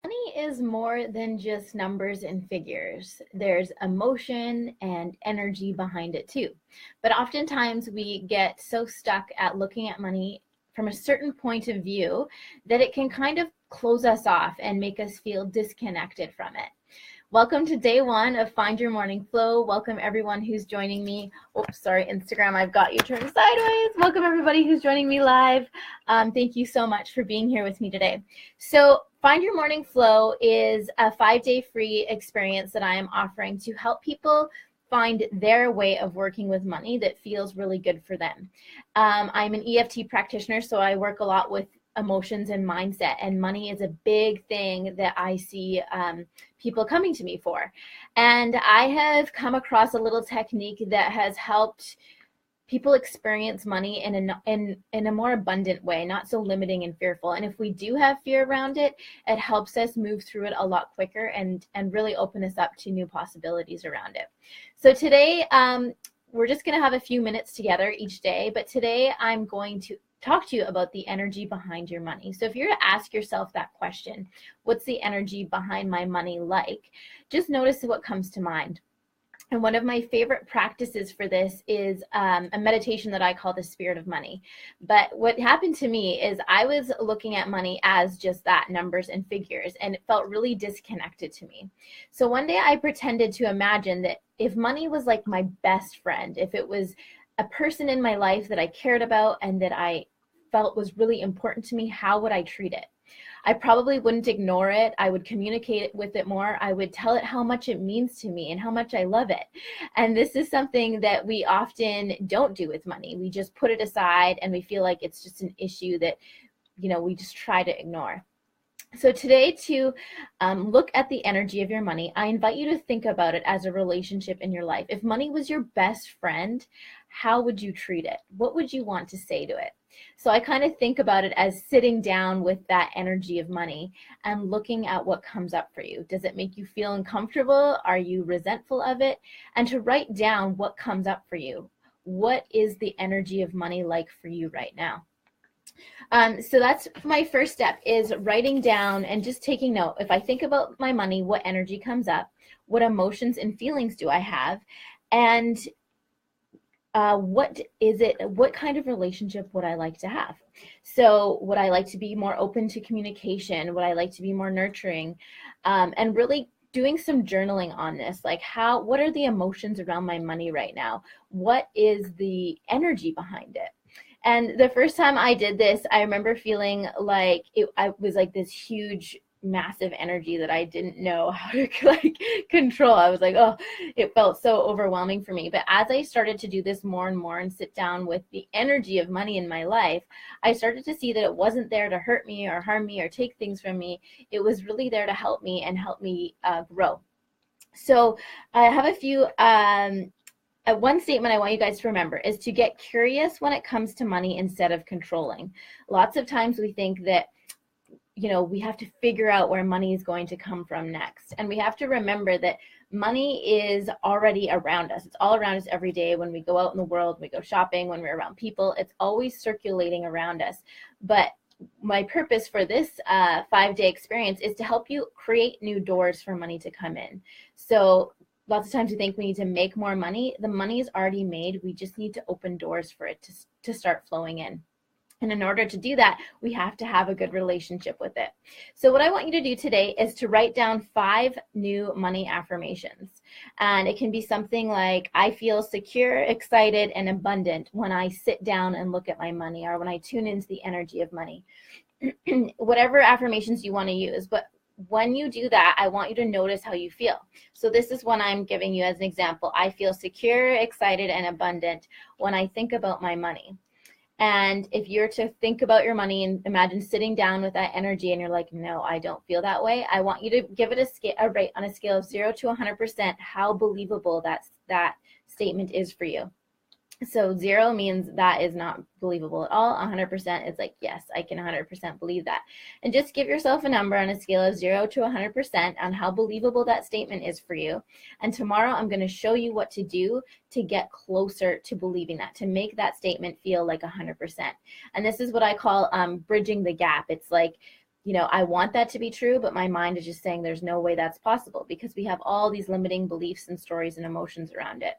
Money is more than just numbers and figures. There's emotion and energy behind it too. But oftentimes we get so stuck at looking at money from a certain point of view that it can kind of close us off and make us feel disconnected from it. Welcome to day one of Find Your Morning Flow. Welcome everyone who's joining me. Oops, sorry, Instagram, I've got you turned sideways. Welcome everybody who's joining me live. Thank you so much for being here with me today. So Find Your Morning Flow is a 5-day free experience that I am offering to help people find their way of working with money that feels really good for them. I'm an EFT practitioner, so I work a lot with emotions and mindset, and money is a big thing that I see people coming to me for. And I have come across a little technique that has helped people experience money in a more abundant way, not so limiting and fearful. And if we do have fear around it, it helps us move through it a lot quicker and really open us up to new possibilities around it. So today, we're just going to have a few minutes together each day, but today I'm going to talk to you about the energy behind your money. So if you're to ask yourself that question, what's the energy behind my money like? Just notice what comes to mind. And one of my favorite practices for this is a meditation that I call the spirit of money. But what happened to me is I was looking at money as just that, numbers and figures, and it felt really disconnected to me. So one day I pretended to imagine that if money was like my best friend, if it was a person in my life that I cared about and that I felt was really important to me, how would I treat it? I probably wouldn't ignore it. I would communicate with it more. I would tell it how much it means to me and how much I love it. And this is something that we often don't do with money. We just put it aside and we feel like it's just an issue that, we just try to ignore. So today, to look at the energy of your money, I invite you to think about it as a relationship in your life. If money was your best friend, how would you treat it? What would you want to say to it? So I kind of think about it as sitting down with that energy of money and looking at what comes up for you. Does it make you feel uncomfortable? Are you resentful of it? And to write down what comes up for you. What is the energy of money like for you right now? So that's my first step, is writing down and just taking note. If I think about my money, what energy comes up? What emotions and feelings do I have? And what is it? What kind of relationship would I like to have? So would I like to be more open to communication? Would I like to be more nurturing? And really doing some journaling on this, like what are the emotions around my money right now? What is the energy behind it? And the first time I did this, I remember feeling like I was like this huge, massive energy that I didn't know how to control. I was like, oh, it felt so overwhelming for me. But as I started to do this more and more and sit down with the energy of money in my life, I started to see that it wasn't there to hurt me or harm me or take things from me. It was really there to help me and help me grow. So I have a few one statement I want you guys to remember is to get curious when it comes to money instead of controlling. Lots of times we think that, we have to figure out where money is going to come from next. And we have to remember that money is already around us. It's all around us every day when we go out in the world, we go shopping, when we're around people. It's always circulating around us. But my purpose for this 5-day experience is to help you create new doors for money to come in. So lots of times we think we need to make more money. The money is already made. We just need to open doors for it to start flowing in. And in order to do that, we have to have a good relationship with it. So what I want you to do today is to write down 5 new money affirmations. And it can be something like, I feel secure, excited, and abundant when I sit down and look at my money, or when I tune into the energy of money. Whatever affirmations you want to use. But when you do that, I want you to notice how you feel. So this is one I'm giving you as an example. I feel secure, excited, and abundant when I think about my money. And if you're to think about your money and imagine sitting down with that energy and you're like, no, I don't feel that way, I want you to give it a rate on a scale of 0 to 100%, how believable that statement is for you. So 0 means that is not believable at all. 100% is like, yes, I can 100% believe that. And just give yourself a number on a scale of 0 to 100% on how believable that statement is for you. And tomorrow I'm going to show you what to do to get closer to believing that, to make that statement feel like 100%. And this is what I call bridging the gap. It's like, I want that to be true, but my mind is just saying there's no way that's possible because we have all these limiting beliefs and stories and emotions around it.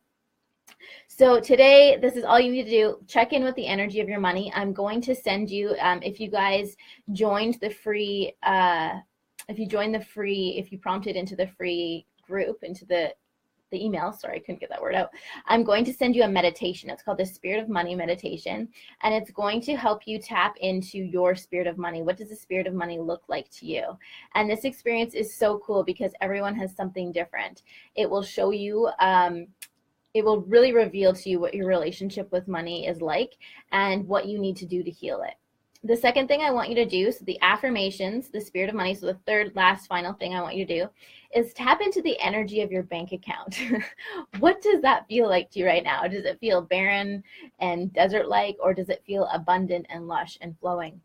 So today, this is all you need to do. Check in with the energy of your money. I'm going to send you, if you guys joined the free, if you prompted into the free group, into the email, sorry, I couldn't get that word out. I'm going to send you a meditation. It's called the Spirit of Money Meditation, and it's going to help you tap into your spirit of money. What does the spirit of money look like to you? And this experience is so cool because everyone has something different. It will show you, it will really reveal to you what your relationship with money is like and what you need to do to heal it. The second thing I want you to do, so the affirmations, the spirit of money, so the third last final thing I want you to do is tap into the energy of your bank account. What does that feel like to you right now? Does it feel barren and desert-like, or does it feel abundant and lush and flowing?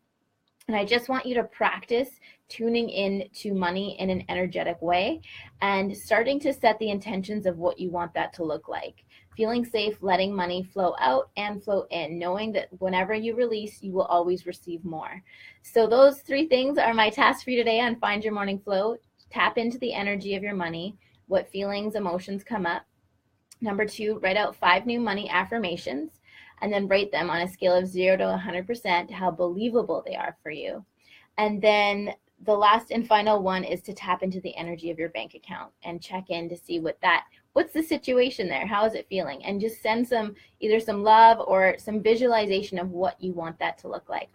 And I just want you to practice tuning in to money in an energetic way and starting to set the intentions of what you want that to look like. Feeling safe, letting money flow out and flow in, knowing that whenever you release, you will always receive more. So those 3 things are my tasks for you today on Find Your Morning Flow. Tap into the energy of your money, what feelings, emotions come up. Number 2, write out 5 new money affirmations, and then rate them on a scale of 0 to 100%, how believable they are for you. And then the last and final one is to tap into the energy of your bank account and check in to see what's the situation there? How is it feeling? And just send either some love or some visualization of what you want that to look like.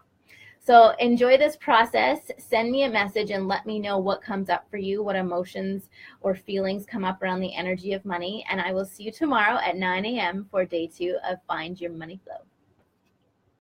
So enjoy this process. Send me a message and let me know what comes up for you, what emotions or feelings come up around the energy of money. And I will see you tomorrow at 9 a.m. for day 2 of Find Your Money Flow.